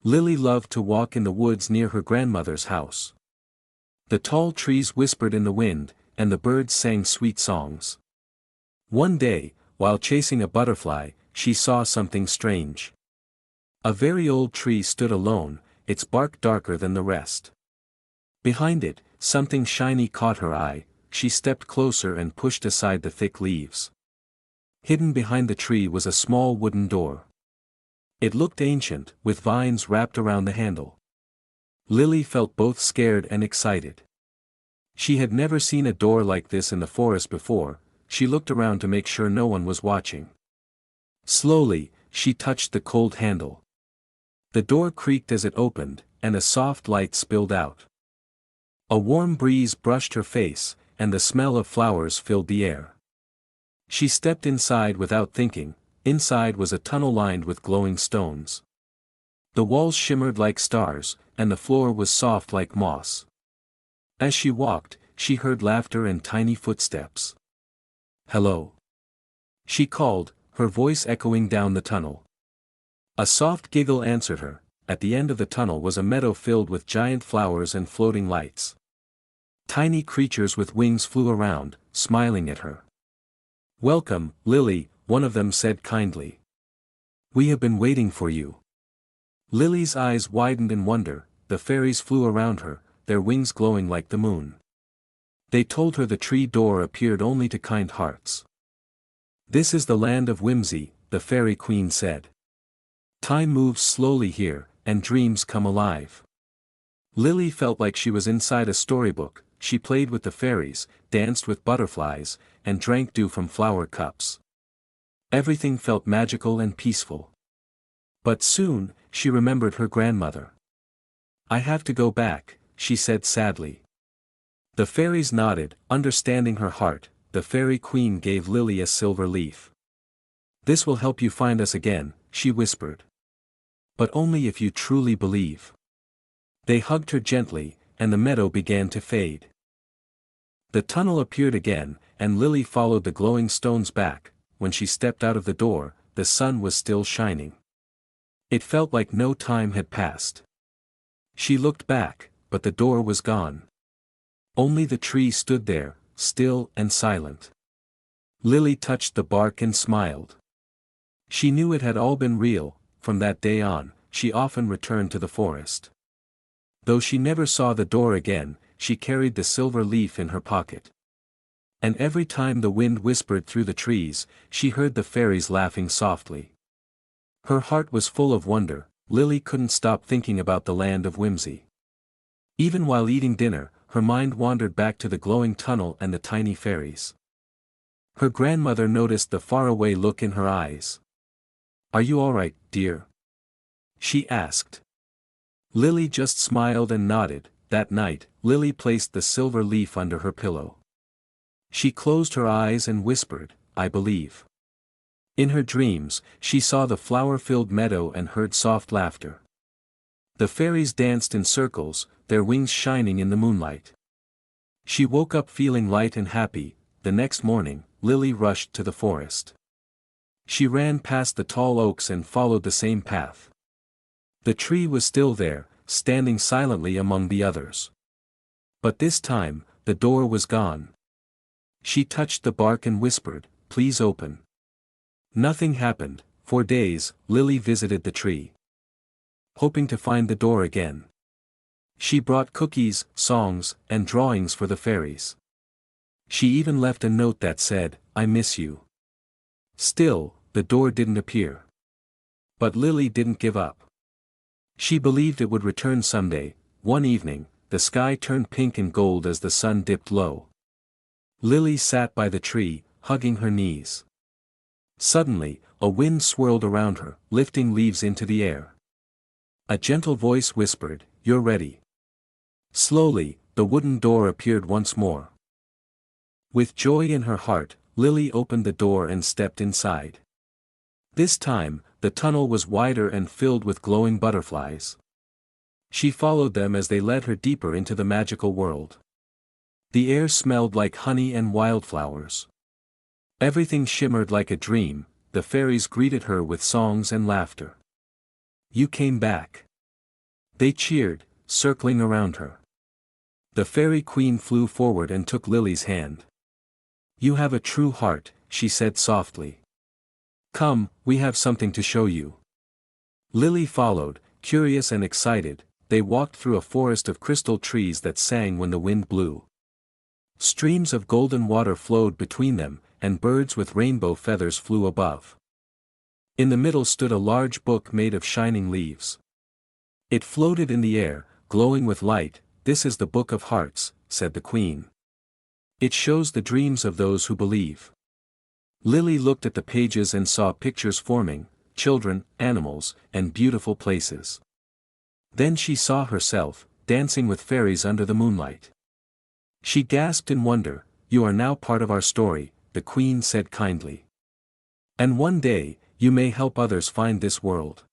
Lily loved to walk in the woods near her grandmother's house. The tall trees whispered in the wind, and the birds sang sweet songs. One day, while chasing a butterfly, she saw something strange. A very old tree stood alone, its bark darker than the rest. Behind it, something shiny caught her eye. She stepped closer and pushed aside the thick leaves. Hidden behind the tree was a small wooden door. It looked ancient, with vines wrapped around the handle. Lily felt both scared and excited. She had never seen a door like this in the forest before. She looked around to make sure no one was watching. Slowly, she touched the cold handle. The door creaked as it opened, and a soft light spilled out. A warm breeze brushed her face, and the smell of flowers filled the air. She stepped inside without thinking. Inside was a tunnel lined with glowing stones. The walls shimmered like stars, and the floor was soft like moss. As she walked, she heard laughter and tiny footsteps. "Hello," she called, her voice echoing down the tunnel. A soft giggle answered her. At the end of the tunnel was a meadow filled with giant flowers and floating lights. Tiny creatures with wings flew around, smiling at her. "Welcome, Lily," one of them said kindly. "We have been waiting for you." Lily's eyes widened in wonder. The fairies flew around her, their wings glowing like the moon. They told her the tree door appeared only to kind hearts. "This is the land of whimsy," the fairy queen said. "Time moves slowly here, and dreams come alive." Lily felt like she was inside a storybook. She played with the fairies, danced with butterflies, and drank dew from flower cups. Everything felt magical and peaceful. But soon, she remembered her grandmother. "I have to go back," she said sadly. The fairies nodded, understanding her heart. The fairy queen gave Lily a silver leaf. "This will help you find us again," she whispered. "But only if you truly believe." They hugged her gently, and the meadow began to fade. The tunnel appeared again, and Lily followed the glowing stones back. When she stepped out of the door, the sun was still shining. It felt like no time had passed. She looked back, but the door was gone. Only the tree stood there, still and silent. Lily touched the bark and smiled. She knew it had all been real. From that day on, she often returned to the forest. Though she never saw the door again, she carried the silver leaf in her pocket. And every time the wind whispered through the trees, she heard the fairies laughing softly. Her heart was full of wonder. Lily couldn't stop thinking about the land of whimsy. Even while eating dinner, her mind wandered back to the glowing tunnel and the tiny fairies. Her grandmother noticed the faraway look in her eyes. "Are you all right, dear?" she asked. Lily just smiled and nodded. That night, Lily placed the silver leaf under her pillow. She closed her eyes and whispered, "I believe." In her dreams, she saw the flower-filled meadow and heard soft laughter. The fairies danced in circles, their wings shining in the moonlight. She woke up feeling light and happy. The next morning, Lily rushed to the forest. She ran past the tall oaks and followed the same path. The tree was still there, standing silently among the others. But this time, the door was gone. She touched the bark and whispered, "Please open." Nothing happened. For days, Lily visited the tree, hoping to find the door again. She brought cookies, songs, and drawings for the fairies. She even left a note that said, "I miss you." Still, the door didn't appear. But Lily didn't give up. She believed it would return someday. One evening, the sky turned pink and gold as the sun dipped low. Lily sat by the tree, hugging her knees. Suddenly, a wind swirled around her, lifting leaves into the air. A gentle voice whispered, "You're ready." Slowly, the wooden door appeared once more. With joy in her heart, Lily opened the door and stepped inside. This time, the tunnel was wider and filled with glowing butterflies. She followed them as they led her deeper into the magical world. The air smelled like honey and wildflowers. Everything shimmered like a dream. The fairies greeted her with songs and laughter. "You came back. They cheered, circling around her. The fairy queen flew forward and took Lily's hand. "You have a true heart," she said softly. "Come, we have something to show you." Lily followed, curious and excited. They walked through a forest of crystal trees that sang when the wind blew. Streams of golden water flowed between them, and birds with rainbow feathers flew above. In the middle stood a large book made of shining leaves. It floated in the air, glowing with light. "This is the Book of Hearts," said the queen. "It shows the dreams of those who believe." Lily looked at the pages and saw pictures forming, children, animals, and beautiful places. Then she saw herself, dancing with fairies under the moonlight. She gasped in wonder. "You are now part of our story," the queen said kindly. "And one day, you may help others find this world."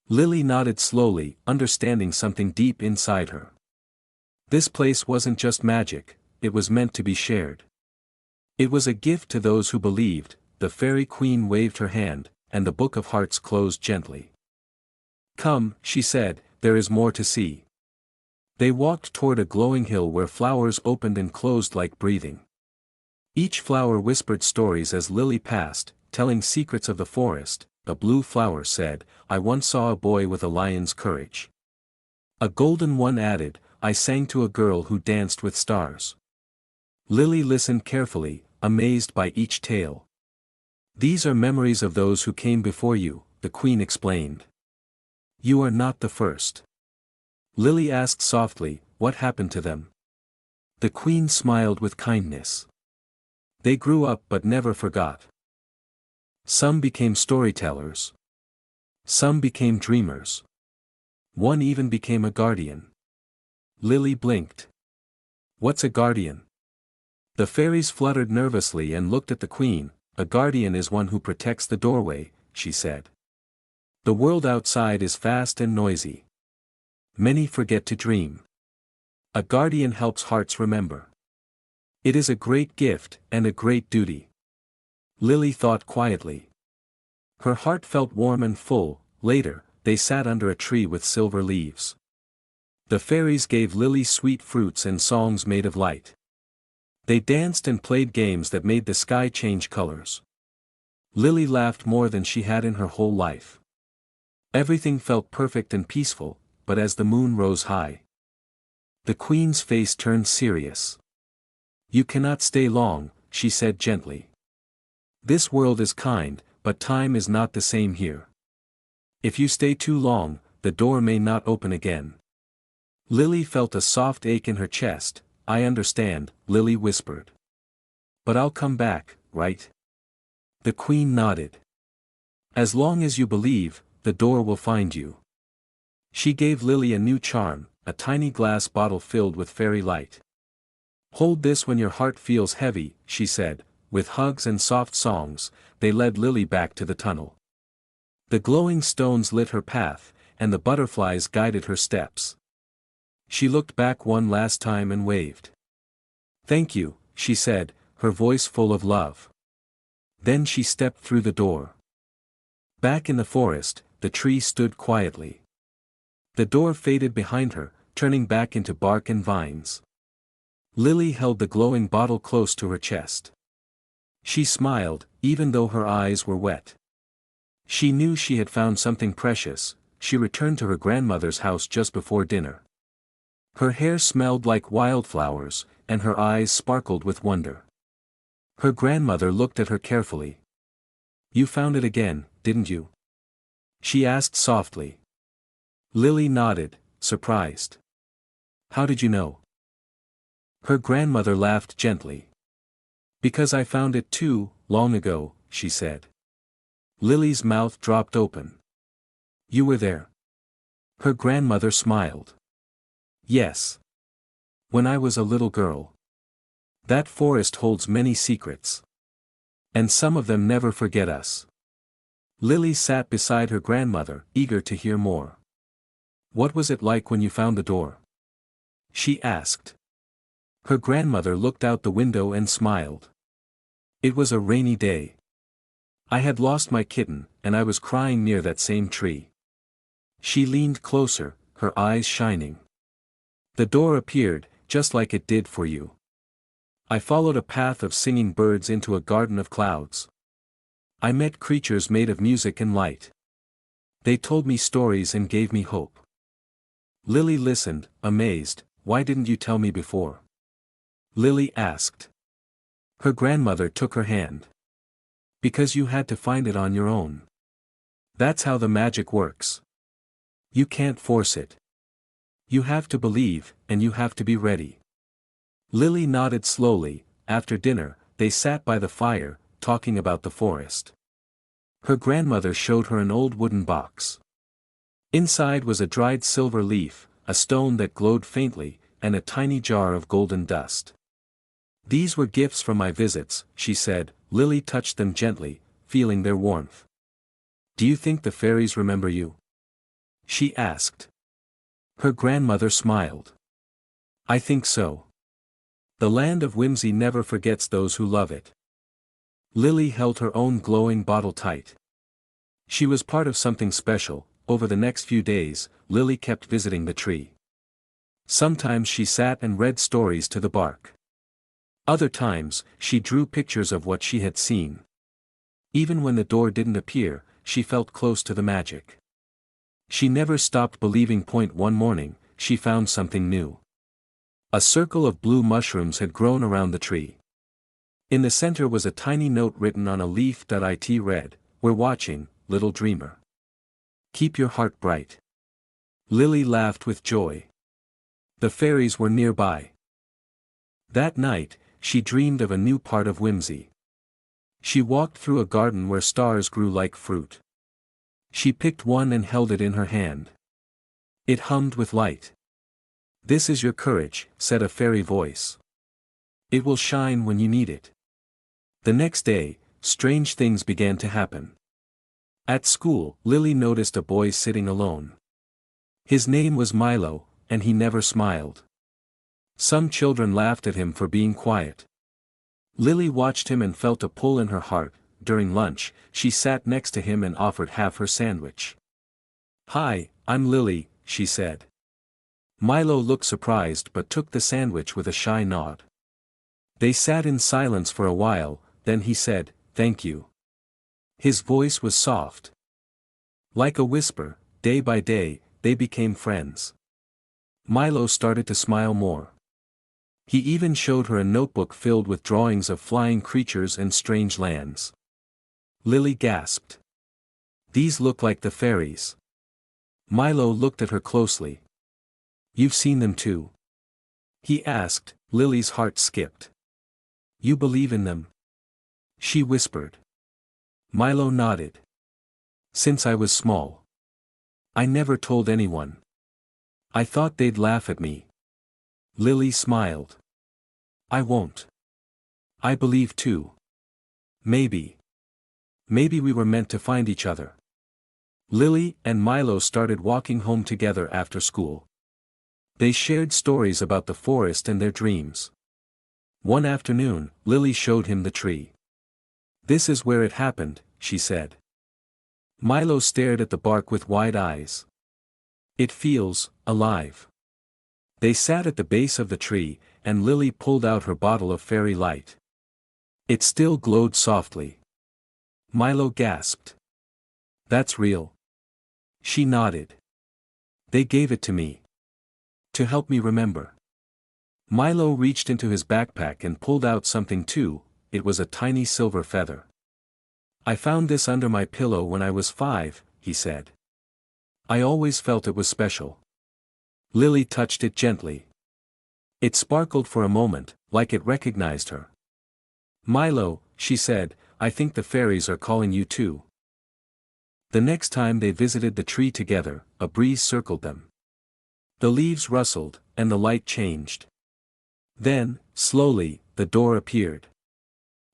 Lily nodded slowly, understanding something deep inside her. This place wasn't just magic, it was meant to be shared. It was a gift to those who believed. The fairy queen waved her hand, and the Book of Hearts closed gently. "Come," she said, "there is more to see." They walked toward a glowing hill where flowers opened and closed like breathing. Each flower whispered stories as Lily passed, telling secrets of the forest. A blue flower said, "I once saw a boy with a lion's courage." A golden one added, "I sang to a girl who danced with stars." Lily listened carefully, amazed by each tale. "These are memories of those who came before you," the queen explained. "You are not the first." Lily asked softly, "What happened to them?" The queen smiled with kindness. "They grew up but never forgot. Some became storytellers. Some became dreamers. One even became a guardian." Lily blinked. "What's a guardian?" The fairies fluttered nervously and looked at the queen. "A guardian is one who protects the doorway," she said. "The world outside is fast and noisy. Many forget to dream. A guardian helps hearts remember. It is a great gift and a great duty." Lily thought quietly. Her heart felt warm and full. Later, they sat under a tree with silver leaves. The fairies gave Lily sweet fruits and songs made of light. They danced and played games that made the sky change colors. Lily laughed more than she had in her whole life. Everything felt perfect and peaceful, but as the moon rose high, the queen's face turned serious. "You cannot stay long," she said gently. "This world is kind, but time is not the same here. If you stay too long, the door may not open again." Lily felt a soft ache in her chest. "I understand," Lily whispered. "But I'll come back, right?" The queen nodded. "As long as you believe, the door will find you." She gave Lily a new charm, a tiny glass bottle filled with fairy light. "Hold this when your heart feels heavy," she said. With hugs and soft songs, they led Lily back to the tunnel. The glowing stones lit her path, and the butterflies guided her steps. She looked back one last time and waved. "Thank you," she said, her voice full of love. Then she stepped through the door. Back in the forest, the tree stood quietly. The door faded behind her, turning back into bark and vines. Lily held the glowing bottle close to her chest. She smiled, even though her eyes were wet. She knew she had found something precious. She returned to her grandmother's house just before dinner. Her hair smelled like wildflowers, and her eyes sparkled with wonder. Her grandmother looked at her carefully. "You found it again, didn't you?" she asked softly. Lily nodded, surprised. "How did you know?" Her grandmother laughed gently. "Because I found it too, long ago," she said. Lily's mouth dropped open. "You were there?" Her grandmother smiled. "Yes. When I was a little girl. That forest holds many secrets. And some of them never forget us." Lily sat beside her grandmother, eager to hear more. "What was it like when you found the door?" she asked. Her grandmother looked out the window and smiled. "It was a rainy day. I had lost my kitten, and I was crying near that same tree." She leaned closer, her eyes shining. The door appeared, just like it did for you. I followed a path of singing birds into a garden of clouds. I met creatures made of music and light. They told me stories and gave me hope. Lily listened, amazed. Why didn't you tell me before? Lily asked. Her grandmother took her hand. Because you had to find it on your own. That's how the magic works. You can't force it. You have to believe, and you have to be ready. Lily nodded slowly. After dinner, they sat by the fire, talking about the forest. Her grandmother showed her an old wooden box. Inside was a dried silver leaf, a stone that glowed faintly, and a tiny jar of golden dust. These were gifts from my visits, she said. Lily touched them gently, feeling their warmth. Do you think the fairies remember you? She asked. Her grandmother smiled. I think so. The land of whimsy never forgets those who love it. Lily held her own glowing bottle tight. She was part of something special. Over the next few days, Lily kept visiting the tree. Sometimes she sat and read stories to the bark. Other times, she drew pictures of what she had seen. Even when the door didn't appear, she felt close to the magic. She never stopped believing. One morning, she found something new. A circle of blue mushrooms had grown around the tree. In the center was a tiny note written on a leaf. It read, "We're watching, little dreamer. Keep your heart bright." Lily laughed with joy. The fairies were nearby. That night, she dreamed of a new part of whimsy. She walked through a garden where stars grew like fruit. She picked one and held it in her hand. It hummed with light. "This is your courage," said a fairy voice. "It will shine when you need it." The next day, strange things began to happen. At school, Lily noticed a boy sitting alone. His name was Milo, and he never smiled. Some children laughed at him for being quiet. Lily watched him and felt a pull in her heart. During lunch, she sat next to him and offered half her sandwich. "Hi, I'm Lily," she said. Milo looked surprised but took the sandwich with a shy nod. They sat in silence for a while, then he said, "Thank you." His voice was soft. Like a whisper. Day by day, they became friends. Milo started to smile more. He even showed her a notebook filled with drawings of flying creatures and strange lands. Lily gasped. "These look like the fairies." Milo looked at her closely. "You've seen them too?" he asked. Lily's heart skipped. "You believe in them?" she whispered. Milo nodded. "Since I was small. I never told anyone. I thought they'd laugh at me." Lily smiled. "I won't. I believe too. Maybe. Maybe we were meant to find each other." Lily and Milo started walking home together after school. They shared stories about the forest and their dreams. One afternoon, Lily showed him the tree. "This is where it happened," she said. Milo stared at the bark with wide eyes. "It feels alive." They sat at the base of the tree, and Lily pulled out her bottle of fairy light. It still glowed softly. Milo gasped. "That's real?" She nodded. "They gave it to me. To help me remember." Milo reached into his backpack and pulled out something too. It was a tiny silver feather. "I found this under my pillow when I was 5, he said. "I always felt it was special." Lily touched it gently. It sparkled for a moment, like it recognized her. "Milo," she said, "I think the fairies are calling you too." The next time they visited the tree together, a breeze circled them. The leaves rustled, and the light changed. Then, slowly, the door appeared.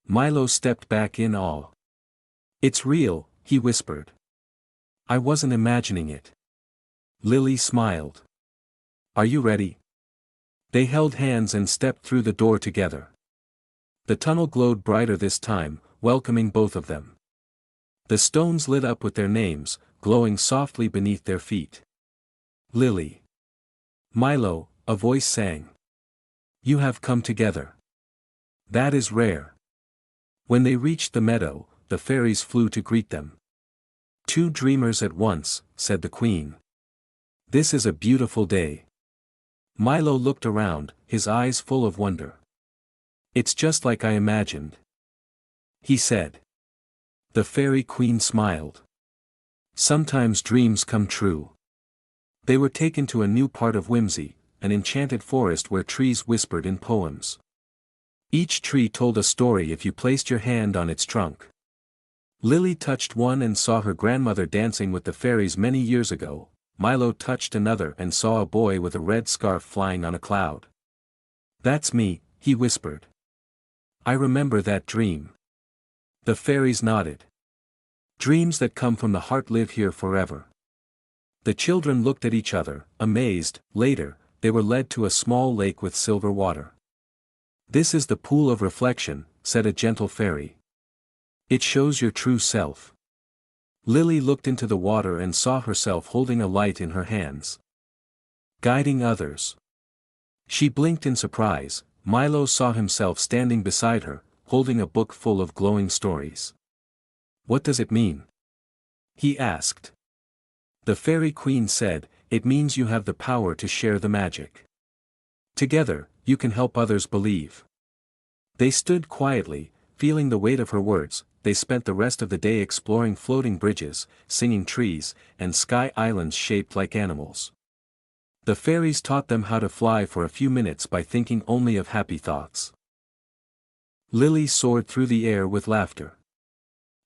Milo stepped back in awe. "It's real," he whispered. "I wasn't imagining it." Lily smiled. "Are you ready?" They held hands and stepped through the door together. The tunnel glowed brighter this time, welcoming both of them. The stones lit up with their names, glowing softly beneath their feet. Lily. Milo, a voice sang. You have come together. That is rare. When they reached the meadow, the fairies flew to greet them. Two dreamers at once, said the queen. This is a beautiful day. Milo looked around, his eyes full of wonder. It's just like I imagined, he said. The fairy queen smiled. Sometimes dreams come true. They were taken to a new part of Whimsy, an enchanted forest where trees whispered in poems. Each tree told a story if you placed your hand on its trunk. Lily touched one and saw her grandmother dancing with the fairies many years ago. Milo touched another and saw a boy with a red scarf flying on a cloud. That's me, he whispered. I remember that dream. The fairies nodded. Dreams that come from the heart live here forever. The children looked at each other, amazed. Later, they were led to a small lake with silver water. This is the pool of reflection, said a gentle fairy. It shows your true self. Lily looked into the water and saw herself holding a light in her hands, guiding others. She blinked in surprise. Milo saw himself standing beside her, holding a book full of glowing stories. What does it mean? He asked. The fairy queen said, it means you have the power to share the magic. Together, you can help others believe. They stood quietly, feeling the weight of her words. They spent the rest of the day exploring floating bridges, singing trees, and sky islands shaped like animals. The fairies taught them how to fly for a few minutes by thinking only of happy thoughts. Lily soared through the air with laughter.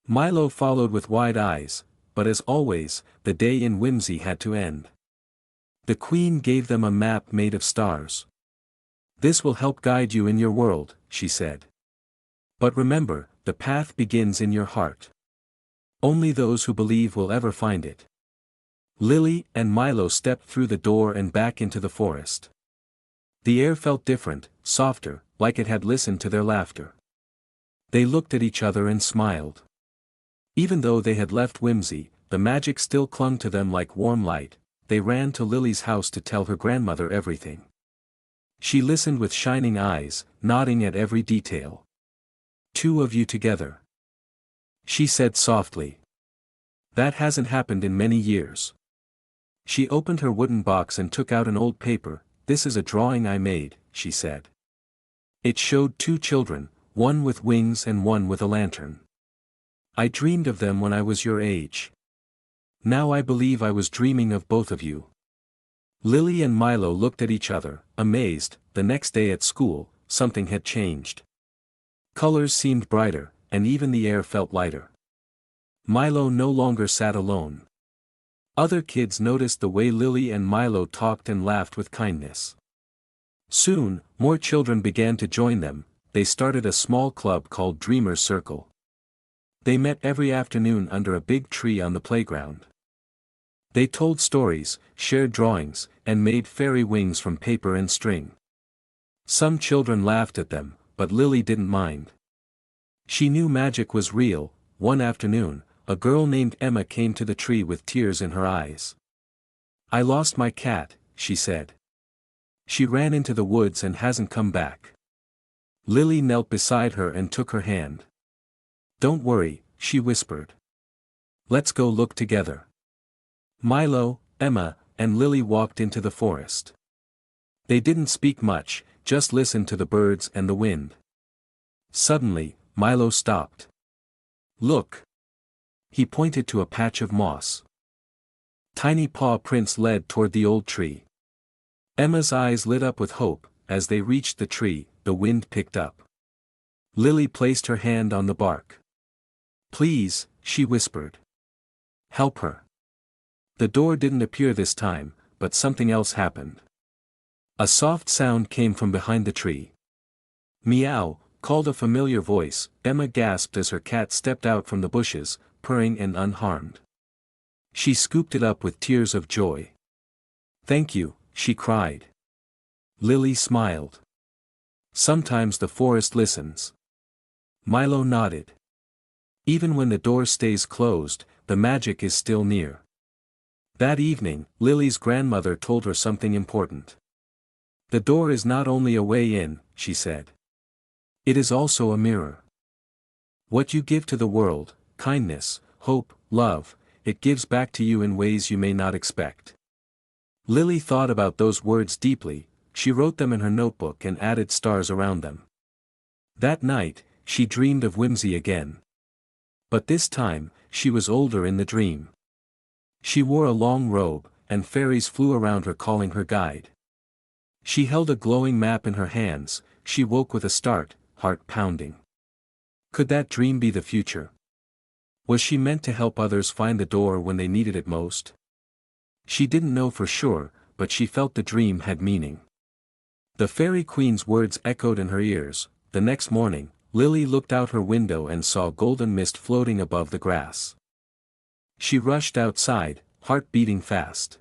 Milo followed with wide eyes, but as always, the day in Whimsy had to end. The queen gave them a map made of stars. This will help guide you in your world, she said. But remember, the path begins in your heart. Only those who believe will ever find it. Lily and Milo stepped through the door and back into the forest. The air felt different, softer, like it had listened to their laughter. They looked at each other and smiled. Even though they had left Whimsy, the magic still clung to them like warm light. They ran to Lily's house to tell her grandmother everything. She listened with shining eyes, nodding at every detail. Two of you together, she said softly. That hasn't happened in many years. She opened her wooden box and took out an old paper. This is a drawing I made, she said. It showed two children, one with wings and one with a lantern. I dreamed of them when I was your age. Now I believe I was dreaming of both of you. Lily and Milo looked at each other, amazed. The next day at school, something had changed. Colors seemed brighter, and even the air felt lighter. Milo no longer sat alone. Other kids noticed the way Lily and Milo talked and laughed with kindness. Soon, more children began to join them. They started a small club called Dreamers' Circle. They met every afternoon under a big tree on the playground. They told stories, shared drawings, and made fairy wings from paper and string. Some children laughed at them, but Lily didn't mind. She knew magic was real. One afternoon, a girl named Emma came to the tree with tears in her eyes. I lost my cat, she said. She ran into the woods and hasn't come back. Lily knelt beside her and took her hand. Don't worry, she whispered. Let's go look together. Milo, Emma, and Lily walked into the forest. They didn't speak much, just listened to the birds and the wind. Suddenly, Milo stopped. Look. He pointed to a patch of moss. Tiny paw prints led toward the old tree. Emma's eyes lit up with hope. As they reached the tree, the wind picked up. Lily placed her hand on the bark. Please, she whispered. Help her. The door didn't appear this time, but something else happened. A soft sound came from behind the tree. Meow, called a familiar voice. Emma gasped as her cat stepped out from the bushes, purring and unharmed. She scooped it up with tears of joy. Thank you, she cried. Lily smiled. Sometimes the forest listens. Milo nodded. Even when the door stays closed, the magic is still near. That evening, Lily's grandmother told her something important. The door is not only a way in, she said. It is also a mirror. What you give to the world, kindness, hope, love, it gives back to you in ways you may not expect. Lily thought about those words deeply. She wrote them in her notebook and added stars around them. That night, she dreamed of whimsy again. But this time, she was older in the dream. She wore a long robe, and fairies flew around her calling her guide. She held a glowing map in her hands. She woke with a start, heart pounding. Could that dream be the future? Was she meant to help others find the door when they needed it most? She didn't know for sure, but she felt the dream had meaning. The fairy queen's words echoed in her ears. The next morning, Lily looked out her window and saw golden mist floating above the grass. She rushed outside, heart beating fast.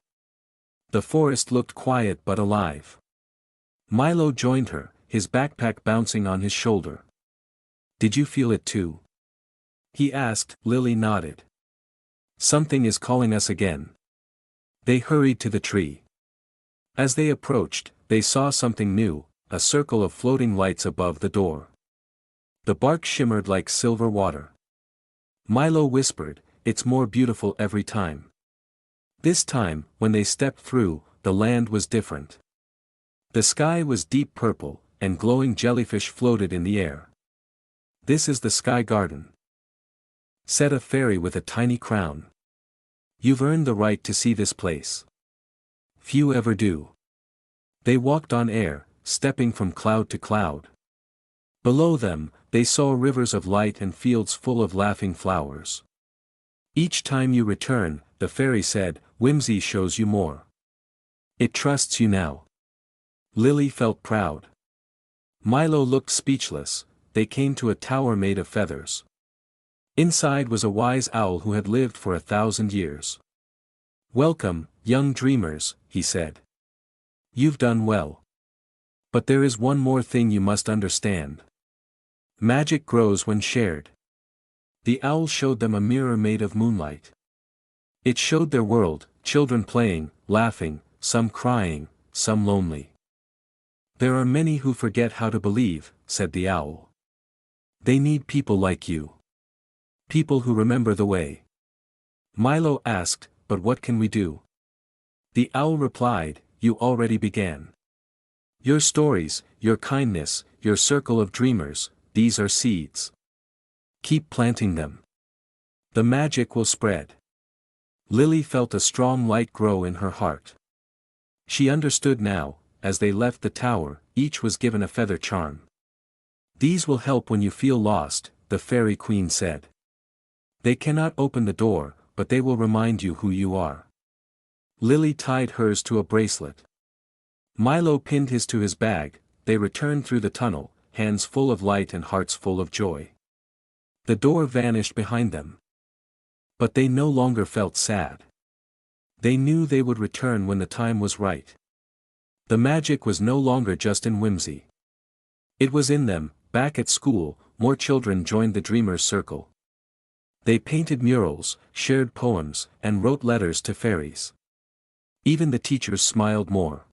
The forest looked quiet but alive. Milo joined her, his backpack bouncing on his shoulder. Did you feel it too? He asked. Lily nodded. Something is calling us again. They hurried to the tree. As they approached, they saw something new, a circle of floating lights above the door. The bark shimmered like silver water. Milo whispered, "It's more beautiful every time." This time, when they stepped through, the land was different. The sky was deep purple, and glowing jellyfish floated in the air. "This is the Sky Garden," said a fairy with a tiny crown. "You've earned the right to see this place. Few ever do." They walked on air, stepping from cloud to cloud. Below them, they saw rivers of light and fields full of laughing flowers. "Each time you return," the fairy said, "whimsy shows you more. It trusts you now." Lily felt proud. Milo looked speechless. They came to a tower made of feathers. Inside was a wise owl who had lived for 1,000 years. "Welcome, young dreamers," he said. "You've done well. But there is one more thing you must understand. Magic grows when shared." The owl showed them a mirror made of moonlight. It showed their world, children playing, laughing, some crying, some lonely. "There are many who forget how to believe," said the owl. "They need people like you. People who remember the way." Milo asked, "But what can we do?" The owl replied, "You already began. Your stories, your kindness, your circle of dreamers, these are seeds. Keep planting them. The magic will spread." Lily felt a strong light grow in her heart. She understood now. As they left the tower, each was given a feather charm. "These will help when you feel lost," the fairy queen said. "They cannot open the door, but they will remind you who you are." Lily tied hers to a bracelet. Milo pinned his to his bag. They returned through the tunnel, hands full of light and hearts full of joy. The door vanished behind them. But they no longer felt sad. They knew they would return when the time was right. The magic was no longer just in whimsy. It was in them. Back at school, more children joined the Dreamers' Circle. They painted murals, shared poems, and wrote letters to fairies. Even the teachers smiled more.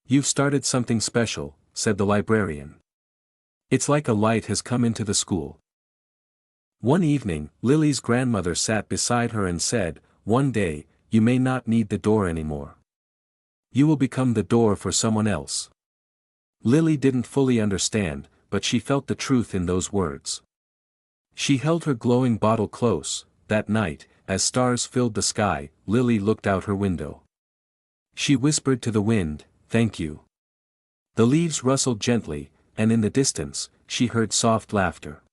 "You've started something special," said the librarian. "It's like a light has come into the school." One evening, Lily's grandmother sat beside her and said, "One day, you may not need the door anymore. You will become the door for someone else." Lily didn't fully understand, but she felt the truth in those words. She held her glowing bottle close. That night, as stars filled the sky, Lily looked out her window. She whispered to the wind, "Thank you." The leaves rustled gently, and in the distance, she heard soft laughter.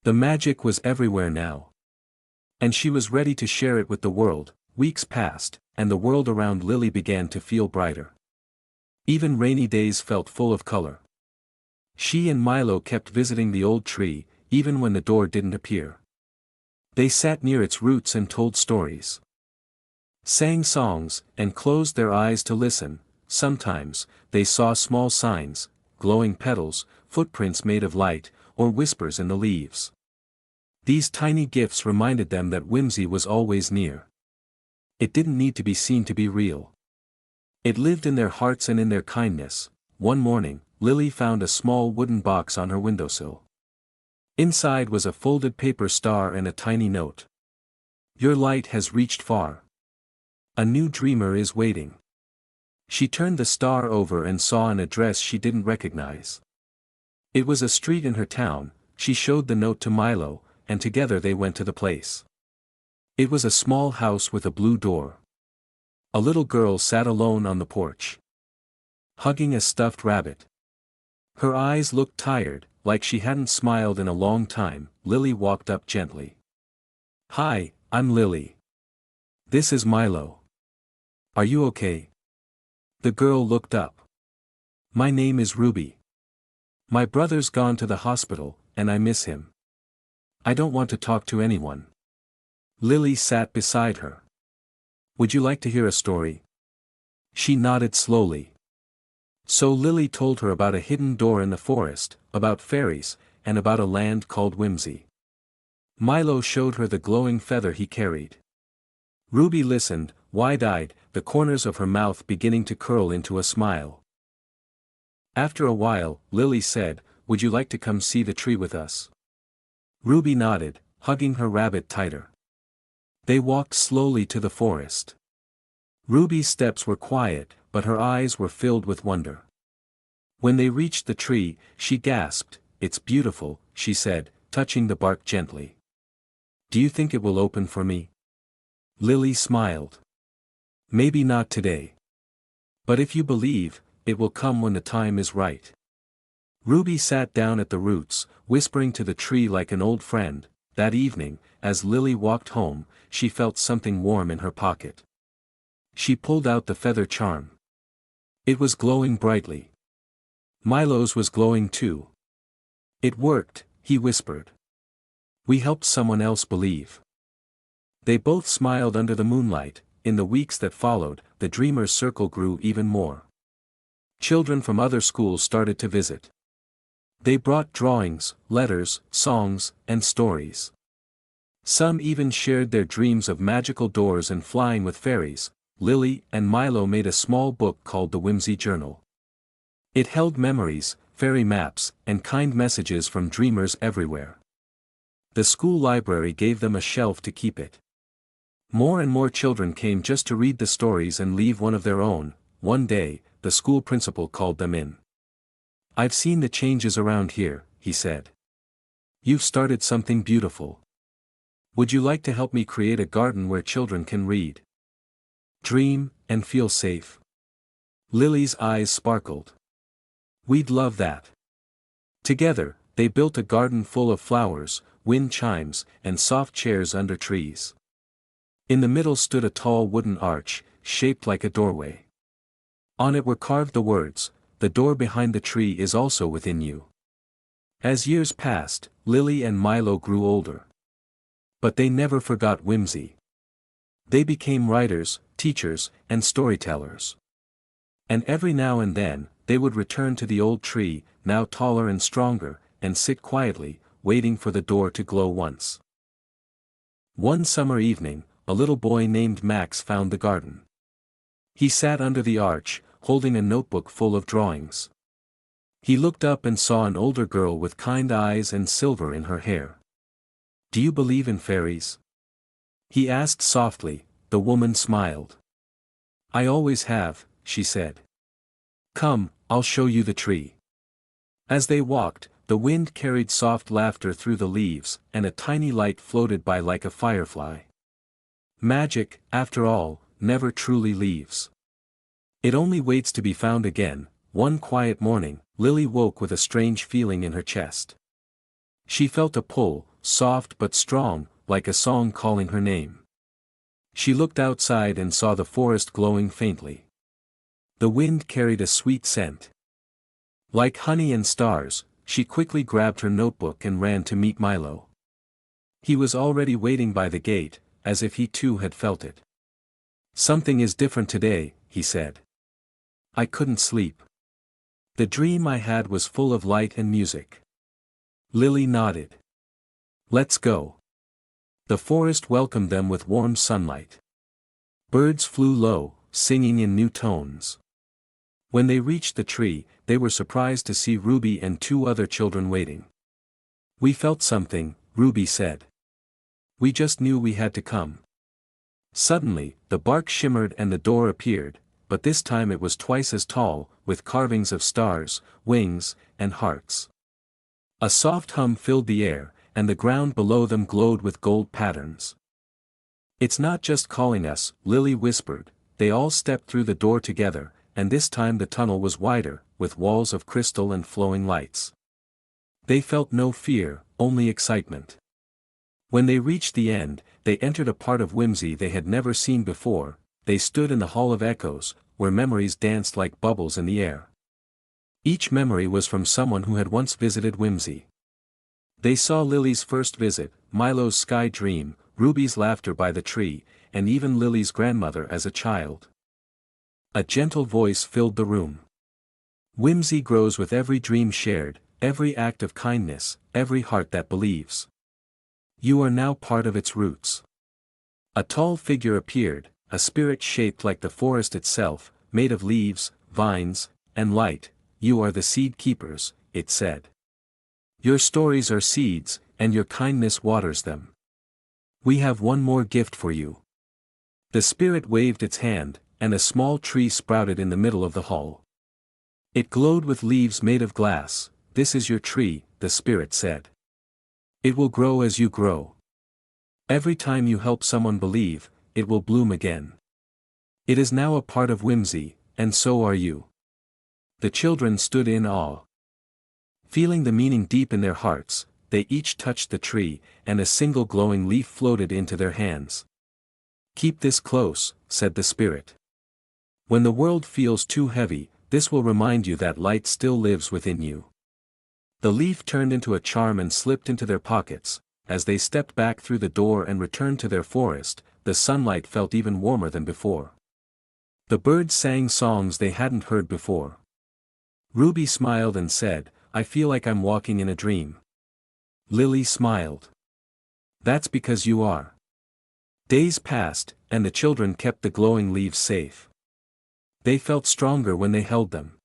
The magic was everywhere now. And she was ready to share it with the world. Weeks passed, and the world around Lily began to feel brighter. Even rainy days felt full of color. She and Milo kept visiting the old tree, even when the door didn't appear. They sat near its roots and told stories. Sang songs, and closed their eyes to listen. Sometimes, they saw small signs, glowing petals, footprints made of light, or whispers in the leaves. These tiny gifts reminded them that whimsy was always near. It didn't need to be seen to be real. It lived in their hearts and in their kindness. One morning, Lily found a small wooden box on her windowsill. Inside was a folded paper star and a tiny note. Your light has reached far. A new dreamer is waiting. She turned the star over and saw an address she didn't recognize. It was a street in her town. She showed the note to Milo, and together they went to the place. It was a small house with a blue door. A little girl sat alone on the porch, hugging a stuffed rabbit. Her eyes looked tired, like she hadn't smiled in a long time. Lily walked up gently. Hi, I'm Lily. This is Milo. Are you okay? The girl looked up. My name is Ruby. My brother's gone to the hospital, and I miss him. I don't want to talk to anyone. Lily sat beside her. Would you like to hear a story? She nodded slowly. So Lily told her about a hidden door in the forest, about fairies, and about a land called Whimsy. Milo showed her the glowing feather he carried. Ruby listened, wide-eyed, the corners of her mouth beginning to curl into a smile. After a while, Lily said, Would you like to come see the tree with us? Ruby nodded, hugging her rabbit tighter. They walked slowly to the forest. Ruby's steps were quiet, but her eyes were filled with wonder. When they reached the tree, she gasped. It's beautiful, she said, touching the bark gently. Do you think it will open for me? Lily smiled. Maybe not today. But if you believe, it will come when the time is right. Ruby sat down at the roots, whispering to the tree like an old friend. That evening, as Lily walked home, she felt something warm in her pocket. She pulled out the feather charm. It was glowing brightly. Milo's was glowing too. It worked, he whispered. We helped someone else believe. They both smiled under the moonlight. In the weeks that followed, the dreamers' circle grew even more. Children from other schools started to visit. They brought drawings, letters, songs, and stories. Some even shared their dreams of magical doors and flying with fairies. Lily and Milo made a small book called the Whimsy Journal. It held memories, fairy maps, and kind messages from dreamers everywhere. The school library gave them a shelf to keep it. More and more children came just to read the stories and leave one of their own. One day, the school principal called them in. I've seen the changes around here, he said. You've started something beautiful. Would you like to help me create a garden where children can read, dream, and feel safe? Lily's eyes sparkled. We'd love that. Together, they built a garden full of flowers, wind chimes, and soft chairs under trees. In the middle stood a tall wooden arch, shaped like a doorway. On it were carved the words, The door behind the tree is also within you. As years passed, Lily and Milo grew older. But they never forgot Whimsy. They became writers, teachers, and storytellers. And every now and then, they would return to the old tree, now taller and stronger, and sit quietly, waiting for the door to glow once. One summer evening, a little boy named Max found the garden. He sat under the arch, holding a notebook full of drawings. He looked up and saw an older girl with kind eyes and silver in her hair. Do you believe in fairies? He asked softly. The woman smiled. I always have, she said. Come, I'll show you the tree. As they walked, the wind carried soft laughter through the leaves, and a tiny light floated by like a firefly. Magic, after all, never truly leaves. It only waits to be found again. One quiet morning, Lily woke with a strange feeling in her chest. She felt a pull, soft but strong, like a song calling her name. She looked outside and saw the forest glowing faintly. The wind carried a sweet scent. Like honey and stars, she quickly grabbed her notebook and ran to meet Milo. He was already waiting by the gate, as if he too had felt it. Something is different today, he said. I couldn't sleep. The dream I had was full of light and music. Lily nodded. Let's go. The forest welcomed them with warm sunlight. Birds flew low, singing in new tones. When they reached the tree, they were surprised to see Ruby and two other children waiting. "We felt something," Ruby said. "We just knew we had to come." Suddenly, the bark shimmered and the door appeared, but this time it was twice as tall, with carvings of stars, wings, and hearts. A soft hum filled the air, and the ground below them glowed with gold patterns. "It's not just calling us," Lily whispered. They all stepped through the door together, and this time the tunnel was wider, with walls of crystal and flowing lights. They felt no fear, only excitement. When they reached the end, they entered a part of whimsy they had never seen before. They stood in the Hall of Echoes, where memories danced like bubbles in the air. Each memory was from someone who had once visited whimsy. They saw Lily's first visit, Milo's sky dream, Ruby's laughter by the tree, and even Lily's grandmother as a child. A gentle voice filled the room. "Whimsy grows with every dream shared, every act of kindness, every heart that believes. You are now part of its roots." A tall figure appeared, a spirit shaped like the forest itself, made of leaves, vines, and light. "You are the seed keepers," it said. "Your stories are seeds, and your kindness waters them. We have one more gift for you." The spirit waved its hand, and a small tree sprouted in the middle of the hall. It glowed with leaves made of glass. "This is your tree," the spirit said. "It will grow as you grow. Every time you help someone believe, it will bloom again. It is now a part of whimsy, and so are you." The children stood in awe. Feeling the meaning deep in their hearts, they each touched the tree, and a single glowing leaf floated into their hands. "Keep this close," said the spirit. "When the world feels too heavy, this will remind you that light still lives within you." The leaf turned into a charm and slipped into their pockets. As they stepped back through the door and returned to their forest, the sunlight felt even warmer than before. The birds sang songs they hadn't heard before. Ruby smiled and said, "I feel like I'm walking in a dream." Lily smiled. "That's because you are." Days passed, and the children kept the glowing leaves safe. They felt stronger when they held them.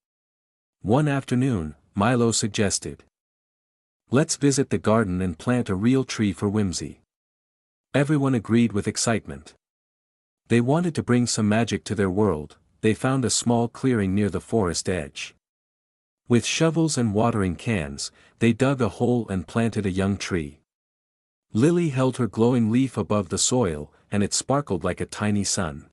One afternoon, Milo suggested, "Let's visit the garden and plant a real tree for whimsy." Everyone agreed with excitement. They wanted to bring some magic to their world. They found a small clearing near the forest edge. With shovels and watering cans, they dug a hole and planted a young tree. Lily held her glowing leaf above the soil, and it sparkled like a tiny sun.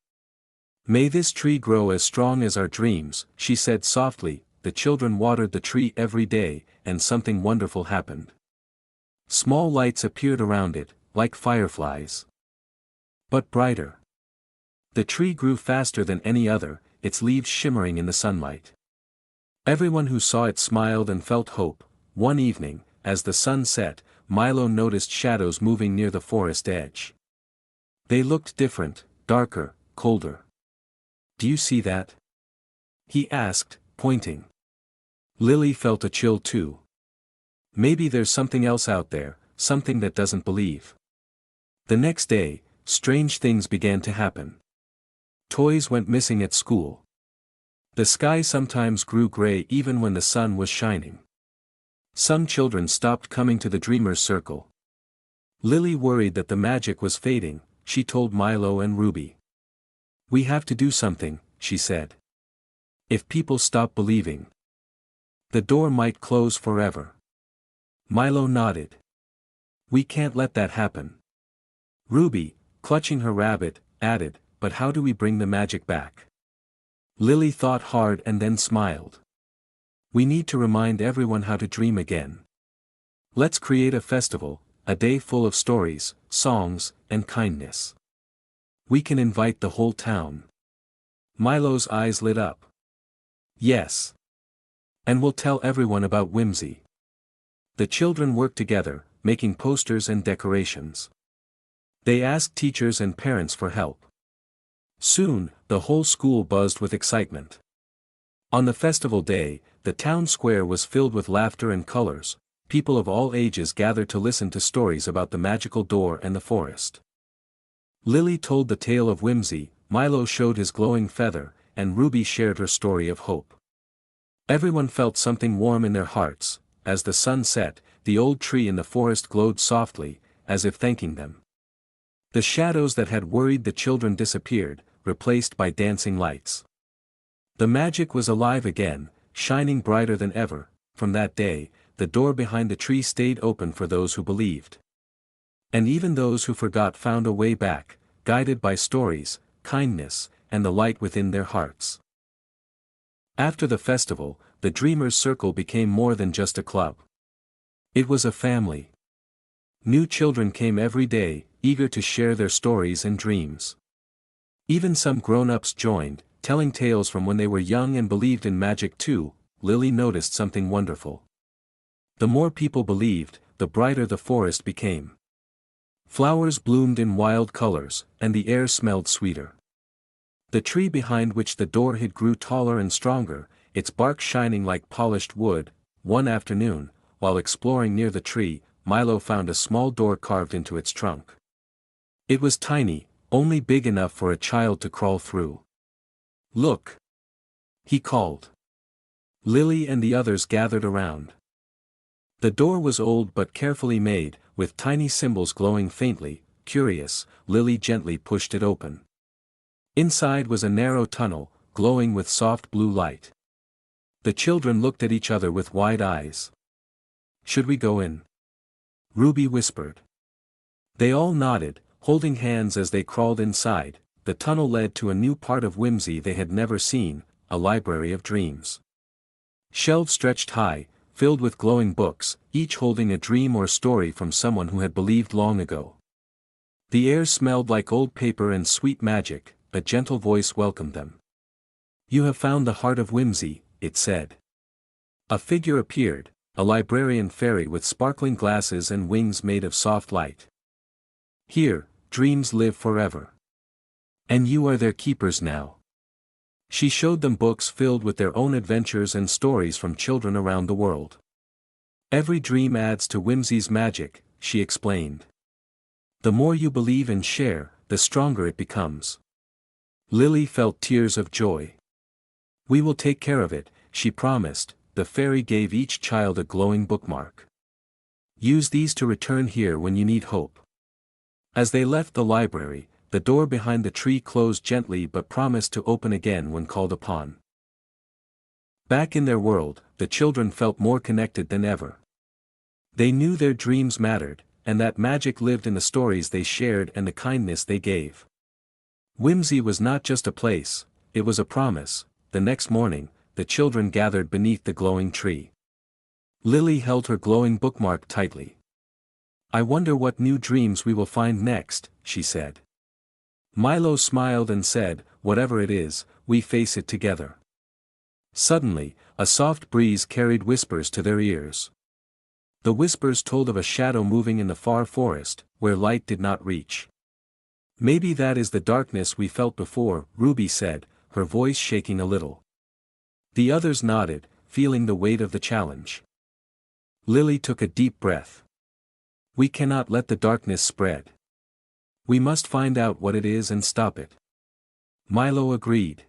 "May this tree grow as strong as our dreams," she said softly. The children watered the tree every day, and something wonderful happened. Small lights appeared around it, like fireflies. But brighter. The tree grew faster than any other, its leaves shimmering in the sunlight. Everyone who saw it smiled and felt hope. One evening, as the sun set, Milo noticed shadows moving near the forest edge. They looked different, darker, colder. "Do you see that?" he asked, pointing. Lily felt a chill too. Maybe there's something else out there, something that doesn't believe. The next day, strange things began to happen. Toys went missing at school. The sky sometimes grew gray even when the sun was shining. Some children stopped coming to the Dreamers' Circle. Lily worried that the magic was fading. She told Milo and Ruby. "We have to do something," she said. "If people stop believing, the door might close forever." Milo nodded. "We can't let that happen." Ruby, clutching her rabbit, added, "But how do we bring the magic back?" Lily thought hard and then smiled. "We need to remind everyone how to dream again. Let's create a festival, a day full of stories, songs, and kindness. We can invite the whole town." Milo's eyes lit up. "Yes. And we'll tell everyone about whimsy." The children worked together, making posters and decorations. They asked teachers and parents for help. Soon, the whole school buzzed with excitement. On the festival day, the town square was filled with laughter and colors. People of all ages gathered to listen to stories about the magical door and the forest. Lily told the tale of whimsy, Milo showed his glowing feather, and Ruby shared her story of hope. Everyone felt something warm in their hearts. As the sun set, the old tree in the forest glowed softly, as if thanking them. The shadows that had worried the children disappeared, replaced by dancing lights. The magic was alive again, shining brighter than ever. From that day, the door behind the tree stayed open for those who believed. And even those who forgot found a way back, guided by stories, kindness, and the light within their hearts. After the festival, the Dreamers' Circle became more than just a club. It was a family. New children came every day, eager to share their stories and dreams. Even some grown-ups joined, telling tales from when they were young and believed in magic too. Lily noticed something wonderful. The more people believed, the brighter the forest became. Flowers bloomed in wild colors, and the air smelled sweeter. The tree behind which the door hid grew taller and stronger, its bark shining like polished wood. One afternoon, while exploring near the tree, Milo found a small door carved into its trunk. It was tiny, only big enough for a child to crawl through. "Look!" he called. Lily and the others gathered around. The door was old but carefully made, with tiny symbols glowing faintly. Curious, Lily gently pushed it open. Inside was a narrow tunnel, glowing with soft blue light. The children looked at each other with wide eyes. "Should we go in?" Ruby whispered. They all nodded, holding hands as they crawled inside. The tunnel led to a new part of whimsy they had never seen, a library of dreams. Shelves stretched high, filled with glowing books, each holding a dream or story from someone who had believed long ago. The air smelled like old paper and sweet magic. A gentle voice welcomed them. "You have found the heart of whimsy," it said. A figure appeared, a librarian fairy with sparkling glasses and wings made of soft light. "Here, dreams live forever. And you are their keepers now." She showed them books filled with their own adventures and stories from children around the world. "Every dream adds to whimsy's magic," she explained. "The more you believe and share, the stronger it becomes." Lily felt tears of joy. "We will take care of it," she promised. The fairy gave each child a glowing bookmark. "Use these to return here when you need hope." As they left the library, the door behind the tree closed gently but promised to open again when called upon. Back in their world, the children felt more connected than ever. They knew their dreams mattered, and that magic lived in the stories they shared and the kindness they gave. Whimsy was not just a place, it was a promise. The next morning, the children gathered beneath the glowing tree. Lily held her glowing bookmark tightly. "I wonder what new dreams we will find next," she said. Milo smiled and said, "Whatever it is, we face it together." Suddenly, a soft breeze carried whispers to their ears. The whispers told of a shadow moving in the far forest, where light did not reach. "Maybe that is the darkness we felt before," Ruby said, her voice shaking a little. The others nodded, feeling the weight of the challenge. Lily took a deep breath. "We cannot let the darkness spread. We must find out what it is and stop it." Milo agreed.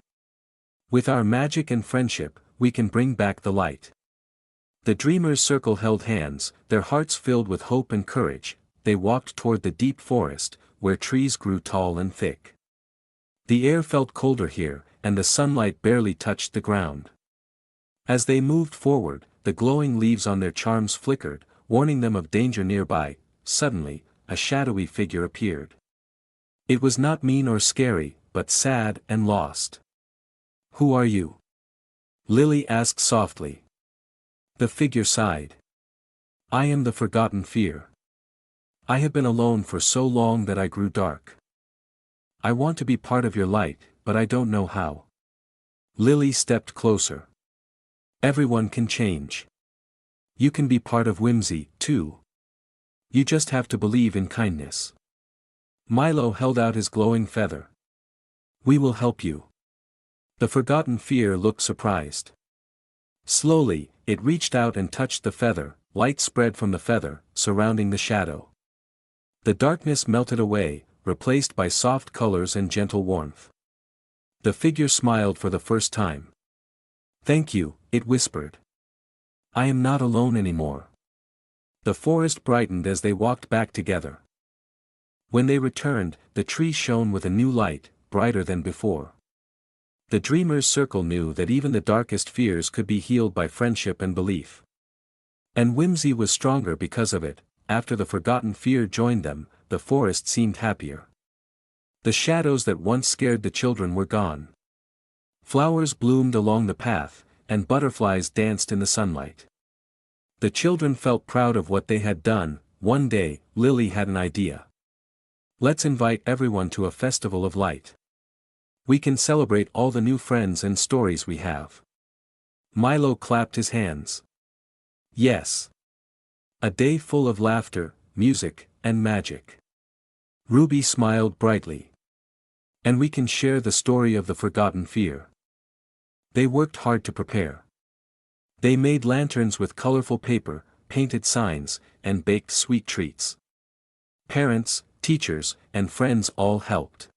"With our magic and friendship, we can bring back the light." The Dreamers' Circle held hands, their hearts filled with hope and courage. They walked toward the deep forest, where trees grew tall and thick. The air felt colder here, and the sunlight barely touched the ground. As they moved forward, the glowing leaves on their charms flickered, warning them of danger nearby. Suddenly, a shadowy figure appeared. It was not mean or scary, but sad and lost. "Who are you?" Lily asked softly. The figure sighed. "I am the forgotten fear. I have been alone for so long that I grew dark. I want to be part of your light, but I don't know how." Lily stepped closer. "Everyone can change. You can be part of whimsy, too. You just have to believe in kindness." Milo held out his glowing feather. "We will help you." The forgotten fear looked surprised. Slowly, it reached out and touched the feather. Light spread from the feather, surrounding the shadow. The darkness melted away, replaced by soft colors and gentle warmth. The figure smiled for the first time. "Thank you," it whispered. "I am not alone anymore." The forest brightened as they walked back together. When they returned, the tree shone with a new light, brighter than before. The dreamer's circle knew that even the darkest fears could be healed by friendship and belief. And whimsy was stronger because of it. After the forgotten fear joined them, the forest seemed happier. The shadows that once scared the children were gone. Flowers bloomed along the path, and butterflies danced in the sunlight. The children felt proud of what they had done. One day, Lily had an idea. "Let's invite everyone to a festival of light. We can celebrate all the new friends and stories we have." Milo clapped his hands. "Yes. A day full of laughter, music, and magic." Ruby smiled brightly. "And we can share the story of the forgotten fear." They worked hard to prepare. They made lanterns with colorful paper, painted signs, and baked sweet treats. Parents, teachers, and friends all helped.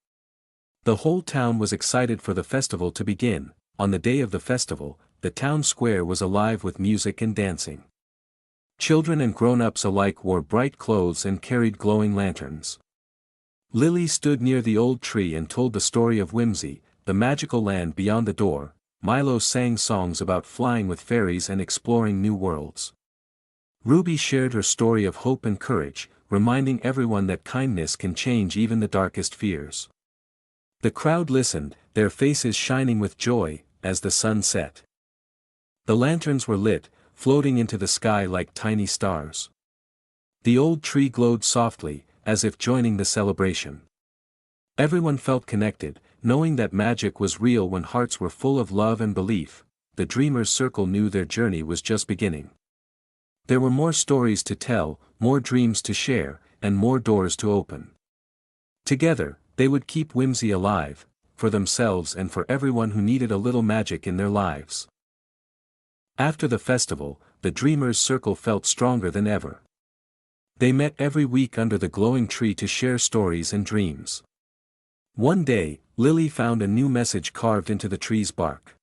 The whole town was excited for the festival to begin. On the day of the festival, the town square was alive with music and dancing. Children and grown-ups alike wore bright clothes and carried glowing lanterns. Lily stood near the old tree and told the story of whimsy, the magical land beyond the door. Milo sang songs about flying with fairies and exploring new worlds. Ruby shared her story of hope and courage, reminding everyone that kindness can change even the darkest fears. The crowd listened, their faces shining with joy, as the sun set. The lanterns were lit, floating into the sky like tiny stars. The old tree glowed softly, as if joining the celebration. Everyone felt connected, knowing that magic was real when hearts were full of love and belief. The dreamers' circle knew their journey was just beginning. There were more stories to tell, more dreams to share, and more doors to open. Together, they would keep whimsy alive, for themselves and for everyone who needed a little magic in their lives. After the festival, the dreamers' circle felt stronger than ever. They met every week under the glowing tree to share stories and dreams. One day, Lily found a new message carved into the tree's bark.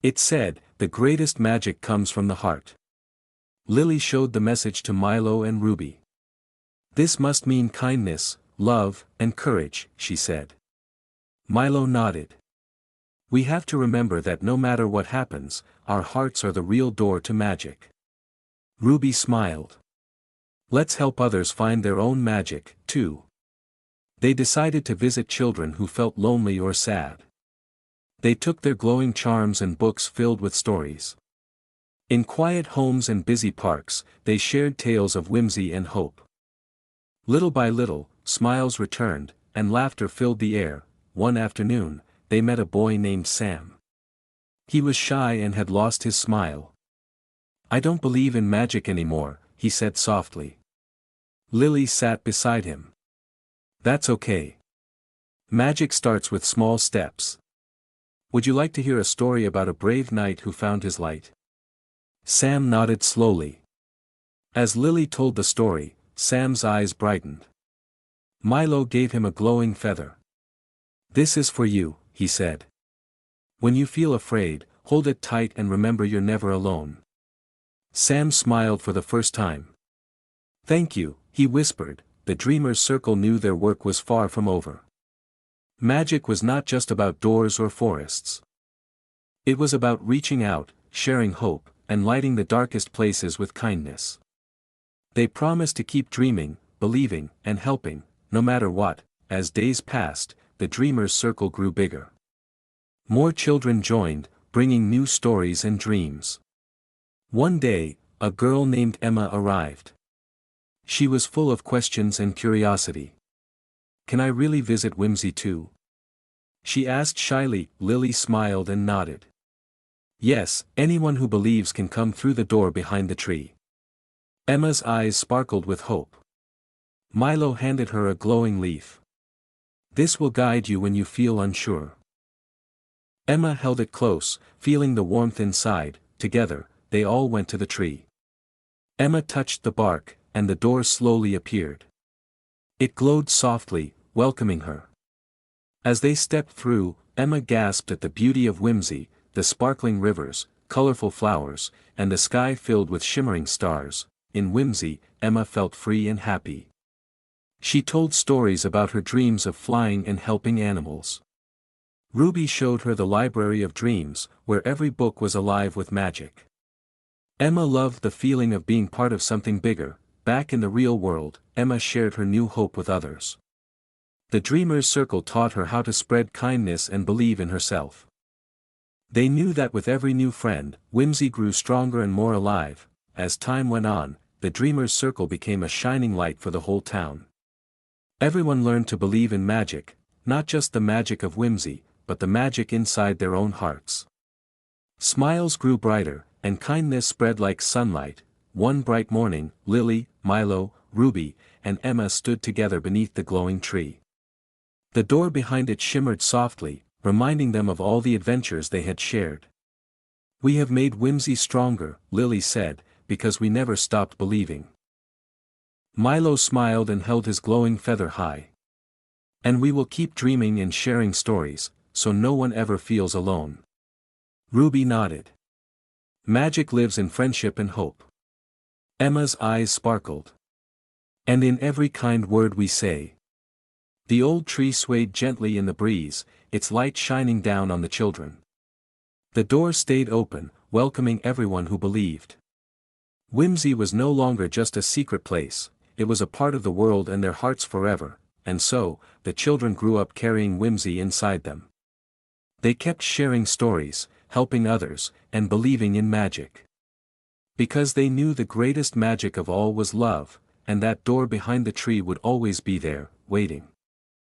It said, "The greatest magic comes from the heart." Lily showed the message to Milo and Ruby. "This must mean kindness, love, and courage," she said. Milo nodded. "We have to remember that no matter what happens, our hearts are the real door to magic." Ruby smiled. "Let's help others find their own magic, too." They decided to visit children who felt lonely or sad. They took their glowing charms and books filled with stories. In quiet homes and busy parks, they shared tales of whimsy and hope. Little by little, smiles returned, and laughter filled the air. One afternoon, they met a boy named Sam. He was shy and had lost his smile. "I don't believe in magic anymore," he said softly. Lily sat beside him. "That's okay. Magic starts with small steps. Would you like to hear a story about a brave knight who found his light?" Sam nodded slowly. As Lily told the story, Sam's eyes brightened. Milo gave him a glowing feather. "This is for you," he said. "When you feel afraid, hold it tight and remember you're never alone." Sam smiled for the first time. "Thank you," he whispered. The dreamers' circle knew their work was far from over. Magic was not just about doors or forests. It was about reaching out, sharing hope, and lighting the darkest places with kindness. They promised to keep dreaming, believing, and helping, no matter what. As days passed, the dreamers' circle grew bigger. More children joined, bringing new stories and dreams. One day, a girl named Emma arrived. She was full of questions and curiosity. "Can I really visit whimsy too?" she asked shyly. Lily smiled and nodded. "Yes, anyone who believes can come through the door behind the tree." Emma's eyes sparkled with hope. Milo handed her a glowing leaf. "This will guide you when you feel unsure." Emma held it close, feeling the warmth inside. Together, they all went to the tree. Emma touched the bark, and the door slowly appeared. It glowed softly, welcoming her. As they stepped through, Emma gasped at the beauty of whimsy, the sparkling rivers, colorful flowers, and the sky filled with shimmering stars. In whimsy, Emma felt free and happy. She told stories about her dreams of flying and helping animals. Ruby showed her the library of dreams, where every book was alive with magic. Emma loved the feeling of being part of something bigger. Back in the real world, Emma shared her new hope with others. The Dreamers' Circle taught her how to spread kindness and believe in herself. They knew that with every new friend, whimsy grew stronger and more alive. As time went on, the Dreamers' Circle became a shining light for the whole town. Everyone learned to believe in magic, not just the magic of whimsy, but the magic inside their own hearts. Smiles grew brighter, and kindness spread like sunlight. One bright morning, Lily, Milo, Ruby, and Emma stood together beneath the glowing tree. The door behind it shimmered softly, reminding them of all the adventures they had shared. "We have made whimsy stronger," Lily said, "because we never stopped believing." Milo smiled and held his glowing feather high. "And we will keep dreaming and sharing stories, so no one ever feels alone." Ruby nodded. "Magic lives in friendship and hope." Emma's eyes sparkled. "And in every kind word we say." The old tree swayed gently in the breeze, its light shining down on the children. The door stayed open, welcoming everyone who believed. Whimsy was no longer just a secret place, it was a part of the world and their hearts forever, and so, the children grew up carrying whimsy inside them. They kept sharing stories, helping others, and believing in magic. Because they knew the greatest magic of all was love, and that door behind the tree would always be there, waiting.